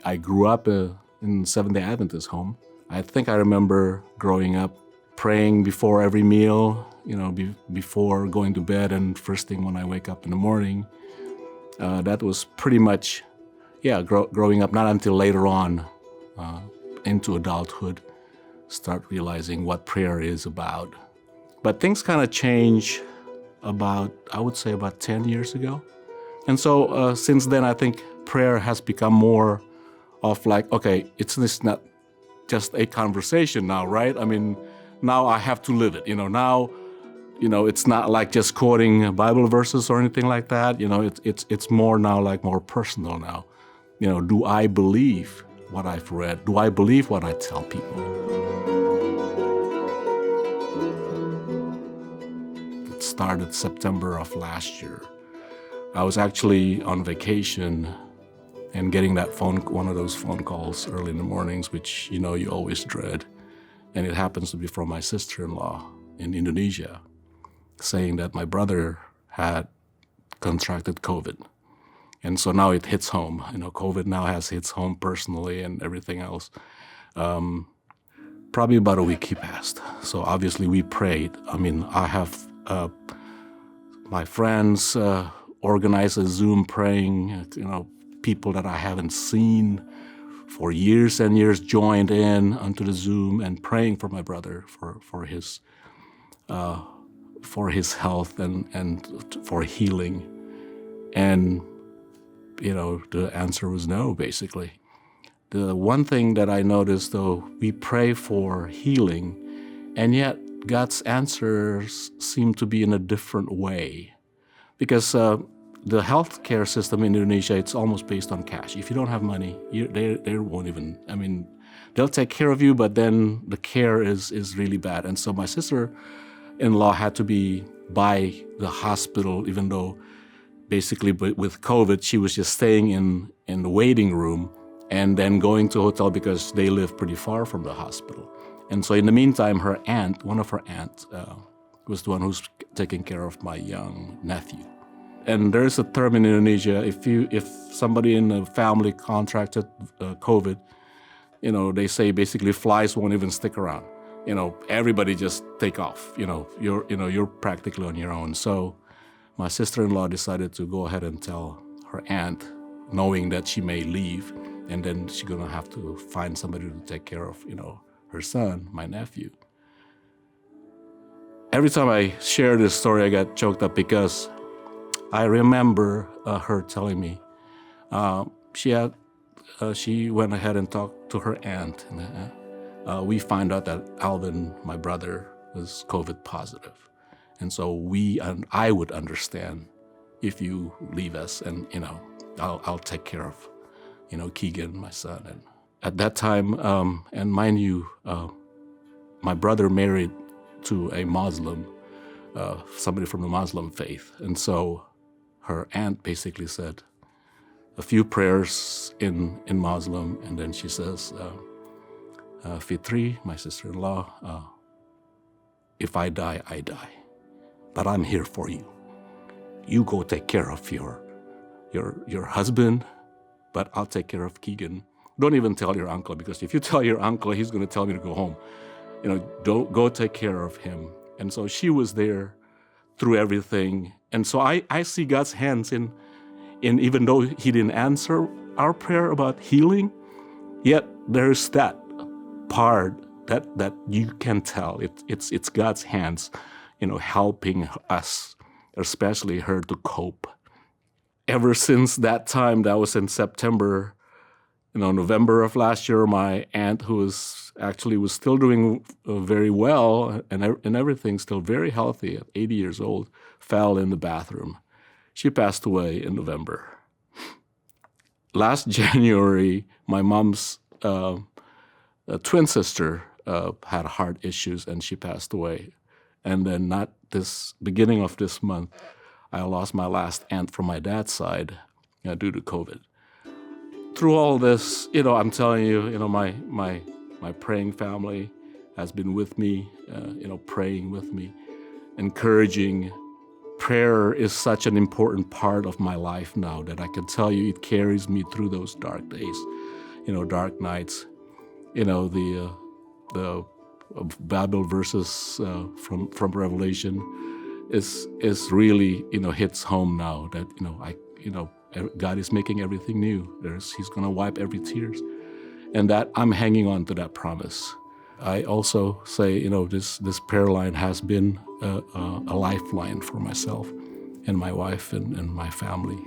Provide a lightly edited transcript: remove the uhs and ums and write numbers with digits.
I grew up in Seventh-day Adventist home. I think I remember growing up praying before every meal, before going to bed and first thing when I wake up in the morning. That was pretty much, growing up, not until later on into adulthood, start realizing what prayer is about. But things kind of change I would say about 10 years ago. And so since then, I think prayer has become more of like, okay, it's not just a conversation now, right? I mean, now I have to live it. Now, it's not like just quoting Bible verses or anything like that. It's more now like more personal now. Do I believe what I've read? Do I believe what I tell people? It started September of last year. I was actually on vacation and getting one of those phone calls early in the mornings, which you always dread. And it happens to be from my sister-in-law in Indonesia, saying that my brother had contracted COVID. And so now it hits home. COVID now hits home personally and everything else. Probably about a week he passed. So obviously we prayed. I mean, I have my friends organize a Zoom praying, people that I haven't seen for years and years joined in onto the Zoom and praying for my brother for his health and for healing. And, the answer was no, basically. The one thing that I noticed, though, we pray for healing, and yet God's answers seem to be in a different way. Because the healthcare system in Indonesia, it's almost based on cash. If you don't have money, they won't even, they'll take care of you, but then the care is really bad. And so my sister-in-law had to be by the hospital, even though basically with COVID, she was just staying in the waiting room and then going to a hotel because they live pretty far from the hospital. And so in the meantime, one of her aunts, was the one who's taking care of my young nephew. And there's a term in Indonesia, if somebody in the family contracted COVID, they say basically flies won't even stick around. Everybody just take off. You're practically on your own. So my sister-in-law decided to go ahead and tell her aunt, knowing that she may leave, and then she's gonna have to find somebody to take care of, her son, my nephew. Every time I share this story, I get choked up because I remember her telling me she went ahead and talked to her aunt, and we found out that Alvin, my brother, was COVID positive. And so I would understand if you leave us, and I'll take care of Keegan, my son. And at that time, and mind you, my brother married to a Muslim, somebody from the Muslim faith, and so her aunt basically said a few prayers in Muslim, and then she says, Fitri, my sister-in-law, if I die, I die. But I'm here for you. You go take care of your husband, but I'll take care of Keegan. Don't even tell your uncle, because if you tell your uncle, he's going to tell me to go home. Don't go take care of him. And so she was there through everything. And so I see God's hands in even though he didn't answer our prayer about healing, yet there's that part that you can tell. It's God's hands, helping us, especially her, to cope. Ever since that time, that was in September, November of last year, my aunt, who was still doing very well and everything, still very healthy at 80 years old, fell in the bathroom. She passed away in November. Last January, my mom's twin sister had heart issues, and she passed away. And then beginning of this month, I lost my last aunt from my dad's side due to COVID. Through all this, I'm telling you, my praying family has been with me, praying with me, encouraging. Prayer is such an important part of my life now that I can tell you it carries me through those dark days. dark nights. The Bible verses from Revelation is really hits home now that God is making everything new. He's going to wipe every tears, and that I'm hanging on to that promise. I also say this prayer line has been a lifeline for myself and my wife and my family.